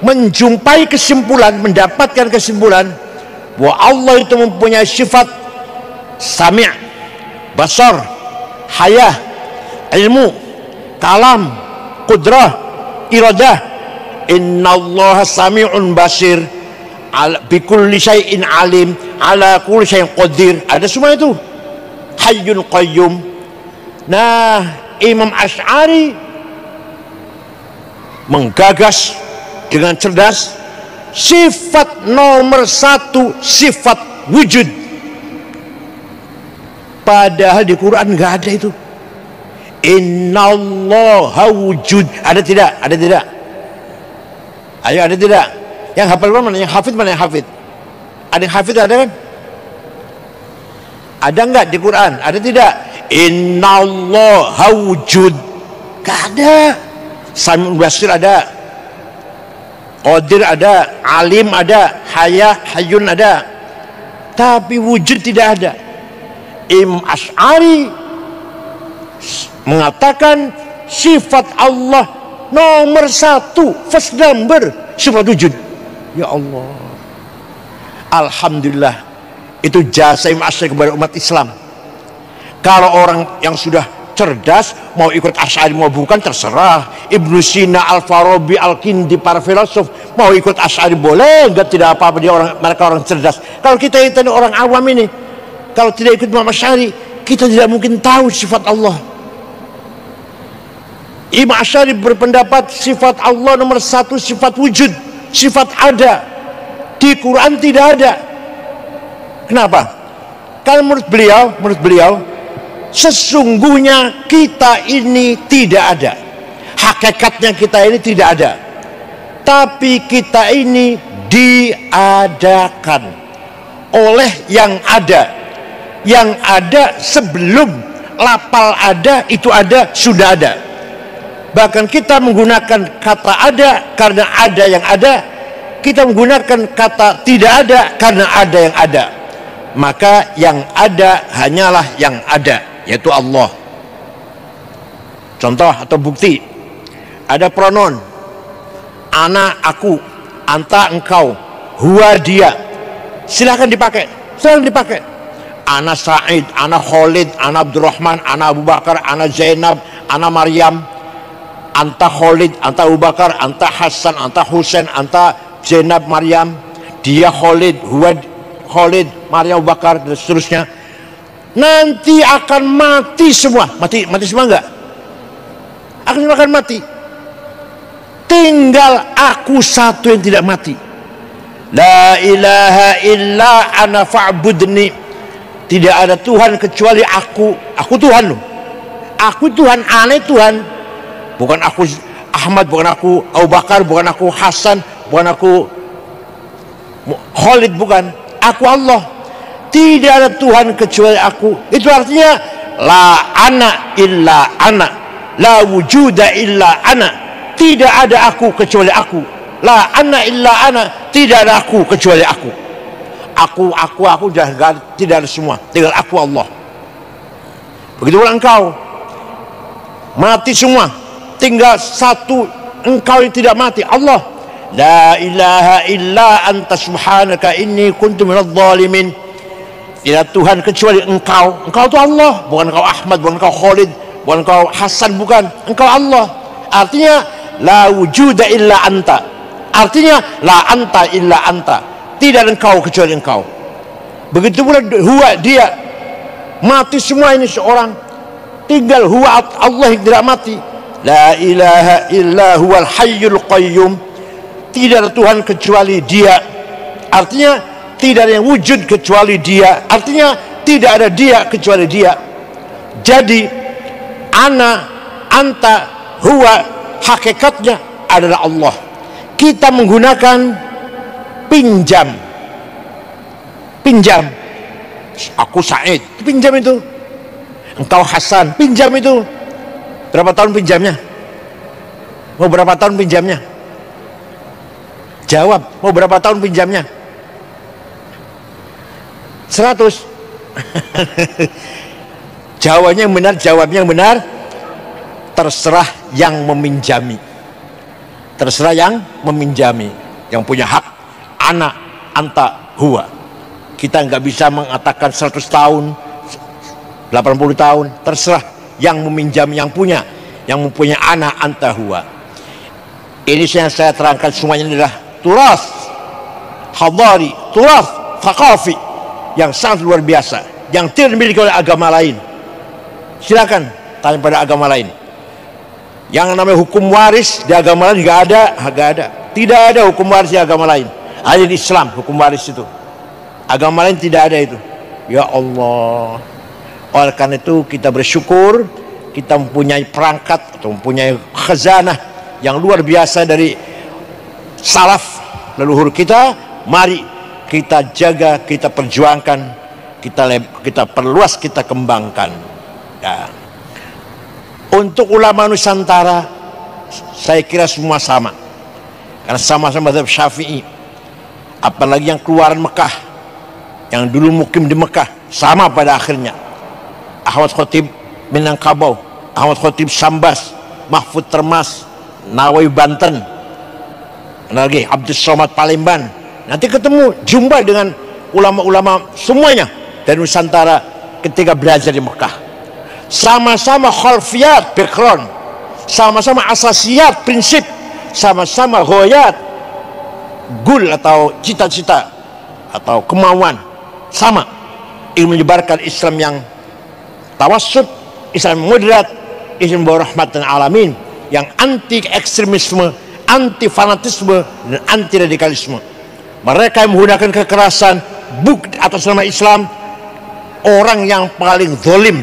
menjumpai kesimpulan, mendapatkan kesimpulan bahwa Allah itu mempunyai sifat sami', basar, hayah, ilmu, kalam, qudrah, iradah. Innallaha sami'un basir, bikulli syai'in alim, ala kulli syai'in qadir. Ada semua itu. Hayyun qayyum. Nah, Imam Asy'ari menggagas dengan cerdas sifat nomor 1, sifat wujud. Padahal di Quran nggak ada itu. Innallaha wujud. Ada tidak? Ada tidak? Ayo, ada tidak? Yang hafal mana? Yang hafid mana? Yang hafid? Ada yang hafid, ada kan? Ada enggak di Quran? Ada tidak? Innallaha wujud. Enggak ada. Sami'un basir ada, qadir ada, alim ada, hayyun ada, tapi wujud tidak ada. Imam Asy'ari mengatakan sifat Allah nomor 1, first number, sifat wujud. Ya Allah, alhamdulillah, itu jasa Imam Asy'ari kepada umat Islam. Kalau orang yang sudah cerdas mau ikut Asy'ari mau bukan terserah. Ibnu Sina, Al-Farabi, Al-Kindi, para filosof mau ikut Asy'ari boleh, enggak, tidak apa-apa, dia mereka orang cerdas. Kalau kita itu orang awam ini, kalau tidak ikut Imam Asy'ari, kita tidak mungkin tahu sifat Allah. Imam Asy'ari berpendapat sifat Allah nomor 1 sifat wujud, sifat ada. Di Quran tidak ada. Kenapa? Karena menurut beliau sesungguhnya kita ini tidak ada. Hakikatnya kita ini tidak ada. Tapi kita ini diadakan oleh yang ada. Yang ada sebelum lapal ada, itu ada, sudah ada. Bahkan kita menggunakan kata ada karena ada yang ada, kita menggunakan kata tidak ada karena ada yang ada. Maka yang ada hanyalah yang ada, yaitu Allah. Contoh atau bukti, ada pronoun ana aku, anta engkau, huwa dia. Silahkan dipakai, silahkan dipakai. Ana Said, ana Khalid, ana Abdurrahman, ana Abu Bakar, ana Zainab, ana Maryam, anta Khalid, anta Abu Bakar, anta Hasan, anta Husain, anta Zainab, Maryam, dia Khalid, huwa Khalid, Maryam, Abu Bakar, dan seterusnya. Nanti akan mati semua. Mati semua enggak? Akan mati. Tinggal aku satu yang tidak mati. La ilaha illa ana fa'budni. Tidak ada Tuhan kecuali aku. Aku Tuhan loh. Aku Tuhan, aneh Tuhan. Bukan aku Ahmad, bukan aku Abu Bakar, bukan aku Hasan, bukan aku Khalid, bukan. Aku Allah. Tidak ada Tuhan kecuali aku. Itu artinya la ana illa ana, la wujuda illa ana. Tidak ada aku kecuali aku. La ana illa ana, tidak ada aku kecuali aku. Aku tidak ada semua, tinggal aku Allah. Begitu pula engkau, mati semua, tinggal satu engkau yang tidak mati, Allah. La ilaha illa anta subhanaka inni kuntu minadh dhalimin. Tidak Tuhan kecuali engkau. Engkau itu Allah, bukan engkau Ahmad, bukan engkau Khalid, bukan engkau Hasan, bukan. Engkau Allah. Artinya la wujuda illa anta. Artinya la anta illa anta. Tidak engkau kecuali engkau. Begitu pula huwa dia. Mati semua ini seorang, tinggal huwa Allah yang tidak mati. La ilaha illa huwal hayyul qayyum. Tidak ada Tuhan kecuali dia. Artinya tidak ada yang wujud kecuali dia. Artinya tidak ada dia kecuali dia. Jadi ana, anta, huwa hakikatnya adalah Allah. Kita menggunakan pinjam. Aku Said, pinjam itu. Engkau Hasan, pinjam itu. Berapa tahun pinjamnya? Mau berapa tahun pinjamnya? Jawab, mau berapa tahun pinjamnya? 100. Jawabnya yang benar, jawabnya yang benar. Terserah yang meminjami. Terserah yang meminjami. Yang punya hak. Ana, anta, huwa. Kita nggak bisa mengatakan 100 tahun, 80 tahun. Terserah yang meminjam, yang punya. Yang mempunyai ana, anta, huwa. Ini yang saya terangkan semuanya adalah turas hadari, turas thaqafi yang sangat luar biasa, yang tidak dimiliki oleh agama lain. Silakan tanya pada agama lain. Yang namanya hukum waris di agama lain nggak ada. Tidak ada hukum waris di agama lain. Ada di Islam hukum waris itu. Agama lain tidak ada itu. Ya Allah. Oleh karena itu kita bersyukur kita mempunyai perangkat atau mempunyai khazanah yang luar biasa dari salaf leluhur kita. Mari kita jaga, kita perjuangkan, kita perluas, kita kembangkan. Ya. Untuk ulama Nusantara, saya kira semua sama, karena sama-sama mazhab Syafi'i. Apalagi yang keluaran Mekah, yang dulu mukim di Mekah, sama pada akhirnya. Ahmad Khotib Minangkabau, Ahmad Khotib Sambas, Mahfud Termas, Nawawi Banten, lagi Abdus Somad Palembang. Nanti ketemu, jumpa dengan ulama-ulama semuanya dari Nusantara ketika belajar di Mekah. Sama-sama khalfiyat, background, sama-sama asasiyat, prinsip, sama-sama ghoyat, gul atau cita-cita atau kemauan, sama ingin menyebarkan Islam yang tawassut, Islam moderat, Islam berrahmatan alamin, yang anti ekstremisme, anti fanatisme, dan anti radikalisme. Mereka yang menggunakan kekerasan atas nama Islam, orang yang paling zalim.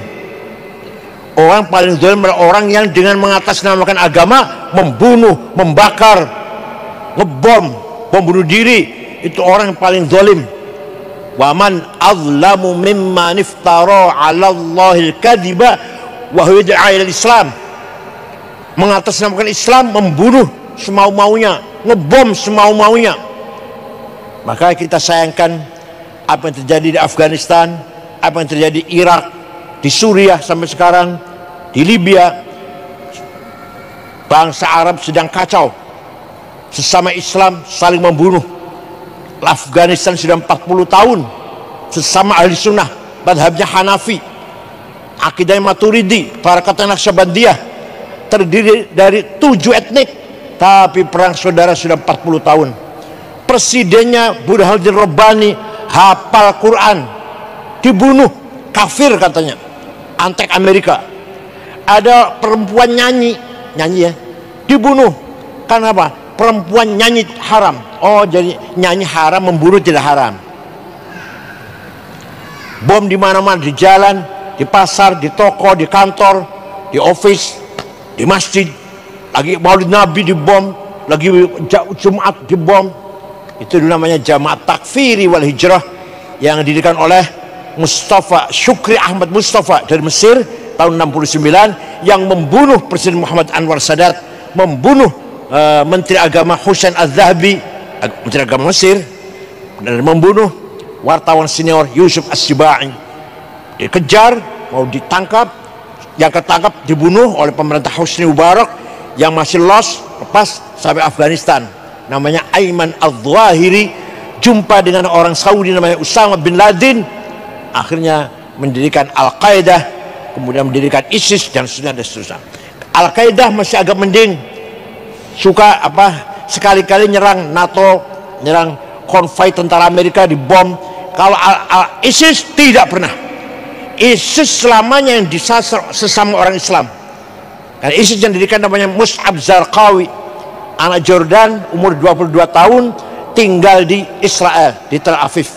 Orang paling zalim adalah orang yang dengan mengatasnamakan agama membunuh, membakar, ngebom, bom bunuh diri. Itu orang yang paling zalim. Wa man azlamu mimman iftara 'ala Allahil kadhiba wa huwa yad'a ila Islam. mengatasnamakan Islam, membunuh semau-maunya, ngebom semau-maunya. Maka kita sayangkan apa yang terjadi di Afghanistan, apa yang terjadi di Irak, di Suriah sampai sekarang, di Libya. Bangsa Arab sedang kacau, sesama Islam saling membunuh. Afghanistan sudah 40 tahun sesama ahli sunnah, madhabnya Hanafi, akidahnya Maturidi, tarekat Naqsyabandiyah, terdiri dari 7 etnik, tapi perang saudara sudah 40 tahun. Presidennya Burhanuddin Rabbani hafal Quran, dibunuh, kafir katanya, antek Amerika. Ada perempuan nyanyi ya, dibunuh. Karena apa? Perempuan nyanyi haram. Oh, jadi nyanyi haram, membunuh tidak haram. Bom di mana-mana, di jalan, di pasar, di toko, di kantor, di office, di masjid. Lagi Maulid Nabi dibom, lagi Jumat dibom. Itu namanya Jamaat Takfiri wal Hijrah yang didirikan oleh Mustafa Syukri Ahmad Mustafa dari Mesir tahun 69, yang membunuh Presiden Muhammad Anwar Sadat, membunuh Menteri Agama Husain Az-Zahabi, Menteri Agama Mesir, dan membunuh wartawan senior Yusuf As-Sibai. Dikejar, mau ditangkap, yang ketangkap dibunuh oleh pemerintah Husni Mubarak, yang masih lepas sampai Afghanistan. Namanya Ayman Al-Zawahiri, jumpa dengan orang Saudi namanya Usama bin Laden, akhirnya mendirikan Al-Qaeda, kemudian mendirikan ISIS dan seterusnya. Al-Qaeda masih agak mending, suka sekali-kali nyerang NATO, nyerang konvoi tentara Amerika, dibom. Kalau ISIS tidak pernah. ISIS selamanya yang disasar sesama orang Islam. Dan ISIS yang didirikan namanya Mus'ab Zarqawi, anak Jordan, umur 22 tahun, tinggal di Israel, di Tel Aviv.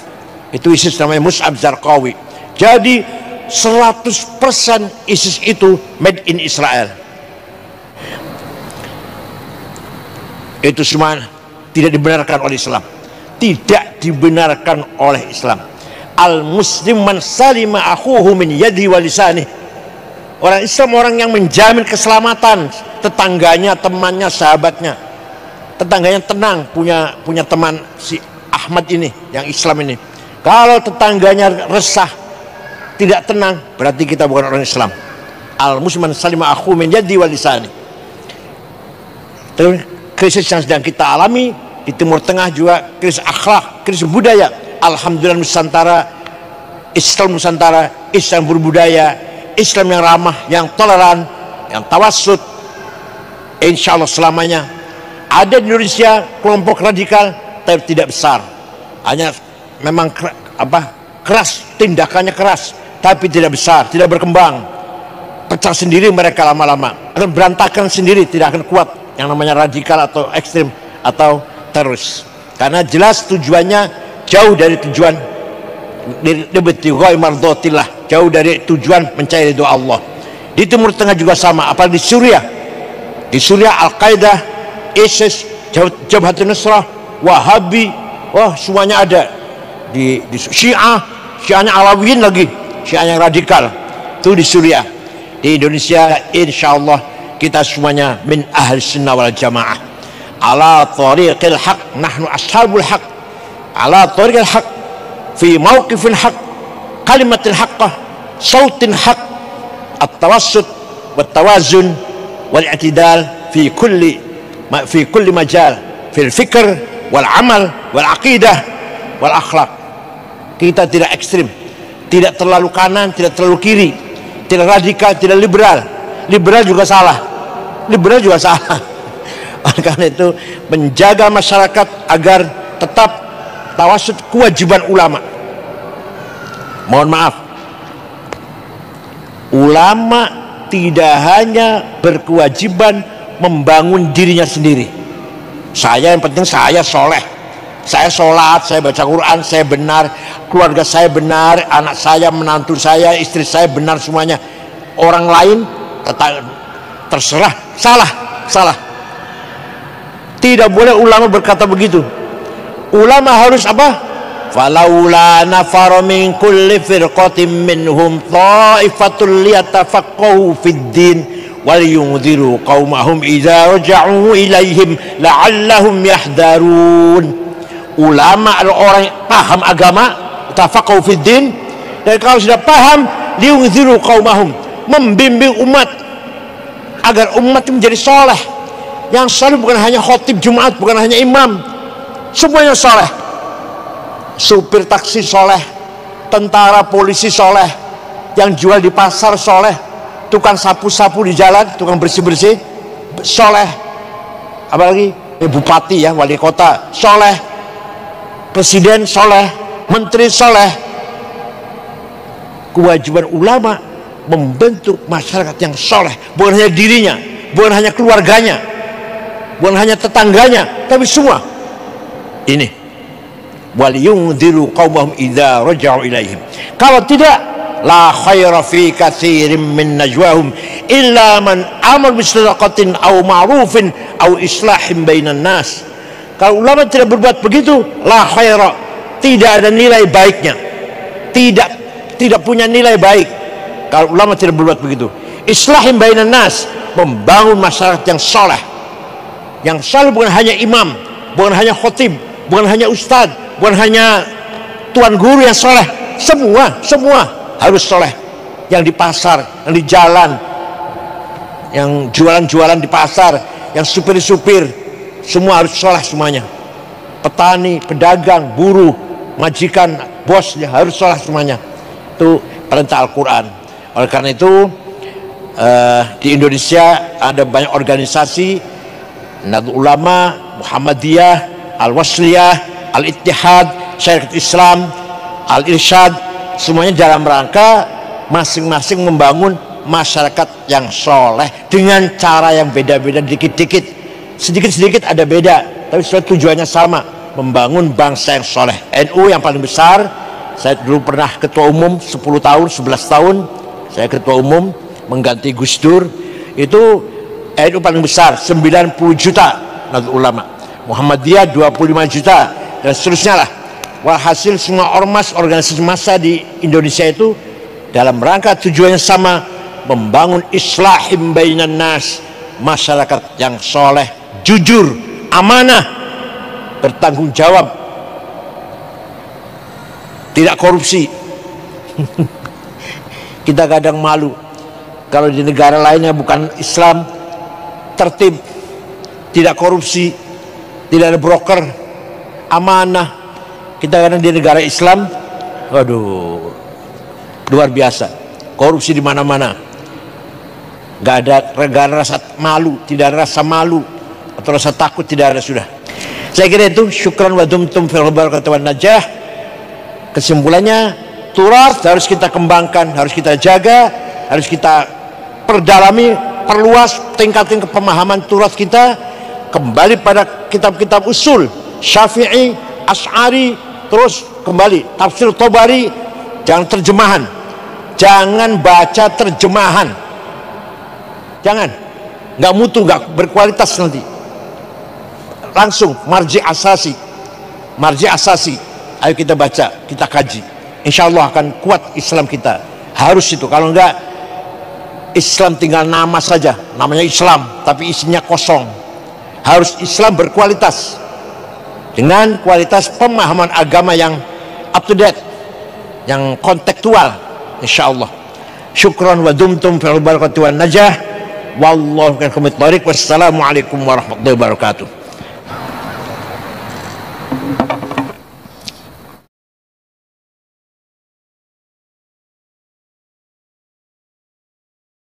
Itu ISIS namanya Mus'ab Zarqawi. Jadi 100% ISIS itu made in Israel. Itu semua tidak dibenarkan oleh Islam. Tidak dibenarkan oleh Islam. Al-muslim man salima akhuhu min yadihi wa lisanih. Orang Islam orang yang menjamin keselamatan tetangganya, temannya, sahabatnya. Tetangganya tenang, punya teman si Ahmad ini, yang Islam ini. Kalau tetangganya resah, tidak tenang, berarti kita bukan orang Islam. Al-muslim man salima akhuhu min yadihi wa lisanih. Terus krisis yang sedang kita alami di Timur Tengah juga krisis akhlak, krisis budaya. Alhamdulillah Nusantara, Islam berbudaya, Islam yang ramah, yang toleran, yang tawassut. Insya Allah selamanya ada di Indonesia kelompok radikal, tapi tidak besar. Hanya memang keras, tindakannya keras, tapi tidak besar, tidak berkembang. Pecah sendiri mereka lama-lama, akan berantakan sendiri, tidak akan kuat yang namanya radikal atau ekstrim atau teroris, karena jelas tujuannya jauh dari tujuan jauh dari tujuan mencari doa Allah. Di Timur Tengah juga sama, apalagi di Suriah Al-Qaeda, ISIS, Jabhatun Nusrah, Wahabi, semuanya ada. Di Syiahnya Alawiyin lagi, Syiah yang radikal itu di Suriah. Di Indonesia insya Allah kita semuanya min ahli sunnah wal jamaah, ala tariqil haq, nahnu ashabul haq, ala tariqil haq, fi mawqifil haq, kalimatil haqqah, sautin haq, at-tawassut wat tawazun wal i'tidal fi kulli majal, fil fikr wal amal wal aqidah wal akhlaq. Kita tidak ekstrim, tidak terlalu kanan, tidak terlalu kiri, tidak radikal, tidak liberal. Liberal juga salah. Oleh karena itu menjaga masyarakat agar tetap tawassut kewajiban ulama. Mohon maaf, ulama tidak hanya berkewajiban membangun dirinya sendiri. Saya yang penting saya soleh, saya sholat, saya baca Quran, saya benar, keluarga saya benar, anak saya, menantu saya, istri saya benar semuanya. Orang lain terserah, salah. Tidak boleh ulama berkata begitu. Ulama harus apa? Falaula nafara min kulli firqatin minhum ta'ifatul liyatafaqahu fid din waliyunziru qaumahum idza raja'u ilaihim la'allahum yahdharun. Ulama adalah orang yang paham agama, tafaqahu fid din, dan kalau sudah paham, liyunziru qaumahum, membimbing umat agar umat menjadi soleh. Yang soleh bukan hanya khotib Jumat, bukan hanya imam, semuanya soleh. Supir taksi soleh, tentara polisi soleh, yang jual di pasar soleh, tukang sapu-sapu di jalan, tukang bersih-bersih soleh, apalagi bupati ya, wali kota soleh, presiden soleh, menteri soleh. Kewajiban ulama membentuk masyarakat yang soleh, bukan hanya dirinya, bukan hanya keluarganya, bukan hanya tetangganya, tapi semua. Ini waliyunziru qaumahum idza raja'u ilaihim. Kalau tidak, la khaira fi katsirin min najwahum illa man amar bisadaqatin aw ma'rufin aw islahin bainan nas. Kalau ulama tidak berbuat begitu, la khaira, tidak ada nilai baiknya, tidak punya nilai baik kalau ulama tidak berbuat begitu. Islahin bainan nas, membangun masyarakat yang saleh. Yang saleh bukan hanya imam, bukan hanya khotib, bukan hanya ustadz, bukan hanya tuan guru yang soleh, semua harus soleh. Yang di pasar, yang di jalan, yang jualan-jualan di pasar, yang supir-supir, semua harus soleh semuanya. Petani, pedagang, buruh, majikan, bosnya harus soleh semuanya. Itu perintah Al-Quran. Oleh karena itu di Indonesia ada banyak organisasi, Nahdlatul Ulama, Muhammadiyah, Al-Wasliyah, Al-Ittihad, Syarikat Islam, Al-Irsyad, semuanya dalam rangka masing-masing membangun masyarakat yang soleh dengan cara yang beda-beda, dikit-dikit, sedikit-sedikit ada beda, tapi tujuannya sama, membangun bangsa yang soleh. NU yang paling besar, saya dulu pernah ketua umum 10 tahun, 11 tahun, saya ketua umum mengganti Gus Dur, itu NU paling besar, 90 juta Nahdlatul Ulama. Muhammadiyah 25 juta dan seterusnya lah. Walhasil semua ormas, organisasi massa di Indonesia itu dalam rangka tujuannya sama, membangun islahim bainan nas, masyarakat yang soleh, jujur, amanah, bertanggung jawab, tidak korupsi. Kita kadang malu kalau di negara lainnya bukan Islam, tertib, tidak korupsi, tidak ada broker, amanah. Kita kadang di negara Islam, waduh, luar biasa, korupsi di mana-mana. Gak ada rasa malu, tidak ada rasa malu atau rasa takut, tidak ada sudah. Saya kira itu. Syukran wa dumtum fil barakati wan najah. Kesimpulannya, turas harus kita kembangkan, harus kita jaga, harus kita perdalami, perluas, tingkatin pemahaman turas kita. Kembali pada kitab-kitab usul Syafi'i, Asy'ari, terus kembali tafsir Tabari. Jangan terjemahan, jangan baca terjemahan, jangan, nggak mutu, nggak berkualitas nanti. Langsung marji asasi, ayo kita baca, kita kaji, insya Allah akan kuat Islam kita. Harus itu, kalau enggak Islam tinggal nama saja, namanya Islam tapi isinya kosong. Harus Islam berkualitas, dengan kualitas pemahaman agama yang up to date, yang kontekstual, insya Allah. Syukran wa dumtum fil barakati wan najah. Wallahu khairu. Wassalamualaikum warahmatullahi wabarakatuh.